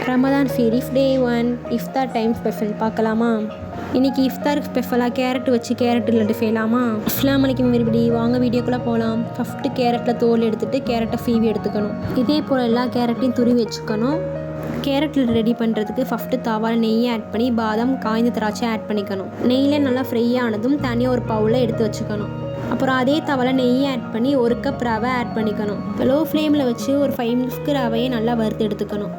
ரமதான் ஷெரீஃப் டே 1 இஃப்தார் time special பார்க்கலாமா? இன்றைக்கி இஃப்தாருக்கு ஸ்பெஷலாக கேரட் வச்சு கேரட் லட்டு செய்யலாமா? அஸ்ஸலாமு அலைக்கும் everybody, வாங்க வீடியோக்குள்ளே போகலாம். ஃபஸ்ட்டு கேரட்டில் தோல் எடுத்துகிட்டு கேரட்டை சீவி எடுத்துக்கணும். இதே போல் எல்லா கேரட்டையும் துருவி வச்சுக்கணும். கேரட் லட்டு ரெடி பண்ணுறதுக்கு ஃபஸ்ட்டு தவாவில் நெய்யை ஆட் பண்ணி பாதாம் காய்ந்த திராட்சை ஆட் பண்ணிக்கணும். நெய்யில் நல்லா ஃப்ரை ஆனதும் தனியாக ஒரு பவுலில் எடுத்து வச்சுக்கணும். அப்புறம் அதே தவாவில் நெய்யை ஆட் பண்ணி 1 கப் ரவை ஆட் பண்ணிக்கணும். லோ ஃப்ளேமில் வச்சு ஒரு 5 மினிட்ஸ்க்கு ரவையை நல்லா வறுத்து எடுத்துக்கணும்.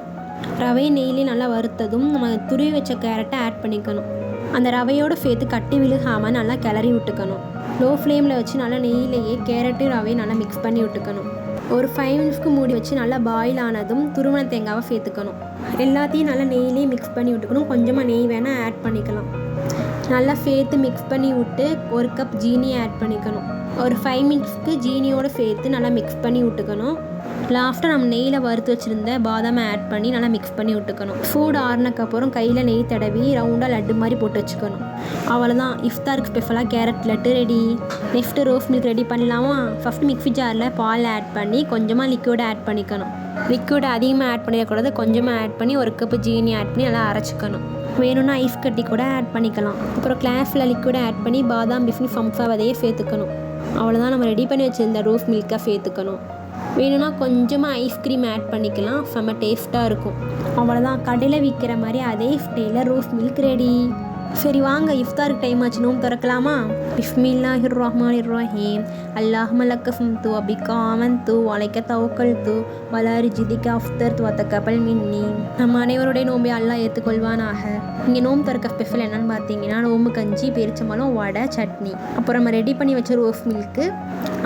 ரவையை நெய்யிலே நல்லா வறுத்ததும் நம்ம துருவி வச்ச கேரட்டை ஆட் பண்ணிக்கணும். அந்த ரவையோடு சேர்த்து கட்டி விழுகாமல் நல்லா கிளறி விட்டுக்கணும். லோ ஃப்ளேமில் வச்சு நல்லா நெய்யிலேயே கேரட்டு ரவையை நல்லா மிக்ஸ் பண்ணி விட்டுக்கணும். ஒரு 5 மினிட்ஸ்க்கு மூடி வச்சு நல்லா பாயில் ஆனதும் துருவன தேங்காவை சேர்த்துக்கணும். எல்லாத்தையும் நல்லா நெய்யிலே மிக்ஸ் பண்ணி விட்டுக்கணும். கொஞ்சமாக நெய் வேணால் ஆட் பண்ணிக்கலாம். நல்லா சேர்த்து மிக்ஸ் பண்ணி விட்டு 1 கப் ஜீனி ஆட் பண்ணிக்கணும். ஒரு 5 மினிட்ஸ்க்கு ஜீனியோடு சேர்த்து நல்லா மிக்ஸ் பண்ணி விட்டுக்கணும். லாஸ்ட்டாக நம்ம நெய்யில் வறுத்து வச்சுருந்த பாதாமை ஆட் பண்ணி நல்லா மிக்ஸ் பண்ணி விட்டுக்கணும். ஃபுட் ஆறுனக்கப்புறம் கையில் நெய் தடவி ரவுண்டாக லட்டு மாதிரி போட்டு வச்சுக்கணும். அவ்வளோதான், இஃப்தாருக்கு ஸ்பெஷலாக carrot laddu ready. Next rose milk ready பண்ணலாமா? ஃபஸ்ட்டு மிக்ஸி ஜாரில் பால் ஆட் பண்ணி கொஞ்சமாக லிக்விட் ஆட் பண்ணிக்கணும். லிக்விட் அதிகமாக ஆட் பண்ணிடக்கூடாது, கொஞ்சமாக ஆட் பண்ணி 1 கப்பு ஜீனி ஆட் பண்ணி நல்லா அரைச்சிக்கணும். வேணும்னா ஐஸ் கட்டி கூட ஆட் பண்ணிக்கலாம். அப்புறம் கிளாஸில் லிக்விடை ஆட் பண்ணி பாதாம் பிஸ்னி ஃபம்சா விதையே சேர்த்துக்கணும். அவ்வளோதான், நம்ம ரெடி பண்ணி வச்சுருந்த ரோஸ் மில்கை சேர்த்துக்கணும். வேணும்னா கொஞ்சமாக ஐஸ்கிரீம் ஆட் பண்ணிக்கலாம், செம்ம டேஸ்ட்டாக இருக்கும். அவ்வளோதான், கடையில் விற்கிற மாதிரி அதே ஸ்டைலில் ரோஸ் மில்க் ரெடி. சரி வாங்க, இஃப்தாருக்கு டைம் ஆச்சு, நோம்பு திறக்கலாமா? பிஸ்மில்லாஹிர் ரஹ்மானிர் ரஹீம். அல்லாஹும்ம லக்க ஸும்து வபிக்க ஆமன்து வலைக்க தவக்கல்து வலா ரிஜ்லிக அஃப்தர்து வதக்கபல் மின்னி. நம்ம அனைவருடைய நோம்பை அல்லாஹ் ஏற்றுக்கொள்வானாக. இங்கே நோம்பு திறக்க ஸ்பெஷல் என்னென்னு பார்த்தீங்கன்னா நோம்பு கஞ்சி, பேரிச்சம்பழம், வடை, சட்னி. அப்புறம் நம்ம ரெடி பண்ணி வச்ச ரோஸ் மில்க்கு,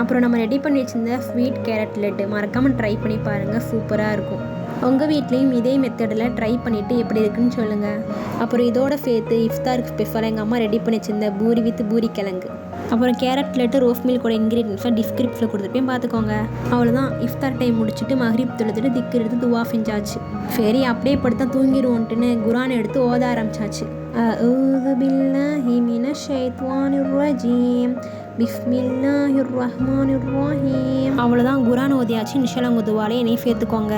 அப்புறம் நம்ம ரெடி பண்ணி வச்சிருந்த ஸ்வீட் கேரட் லட்டு. மறக்காமல் ட்ரை பண்ணி பாருங்கள், சூப்பராக இருக்கும். உங்கள் வீட்லேயும் இதே மெத்தடில் ட்ரை பண்ணிவிட்டு எப்படி இருக்குன்னு சொல்லுங்கள். அப்புறம் இதோடு சேர்த்து இஃப்தாருக்கு ஸ்பெஷலாக எங்கள் அம்மா ரெடி பண்ணி வச்சிருந்த பூரி வித் பூரி கிழங்கு, அப்புறம் கேரட் லட்டு ரோஸ் மில்கோட இன்க்ரீடியன்ஸ்லாம் டிஸ்கிரிப்ஷனில் கொடுத்துருப்பேன், பார்த்துக்கோங்க. அவ்வளோதான், இஃப்தார் டைம் முடிச்சுட்டு மஹ்ரிப் தொழுதுட்டு திக்கு எடுத்து துவா செஞ்சாச்சு. சரி அப்படியே படுத்தா தூங்கிடுவோன்ட்டுன்னு குரான் எடுத்து ஓத ஆரம்பிச்சாச்சு. அஊது பில்லாஹி மினஷ் ஷைத்வானிர் ரஜீம் பிஸ்மில்லாஹிர் ரஹ்மானிர் ரஹீம். அவ்வளோதான், குரான் ஓதியாச்சு. இன்ஷா அல்லாஹ் உங்கள் துவாலே என்னையும் சேர்த்துக்கோங்க.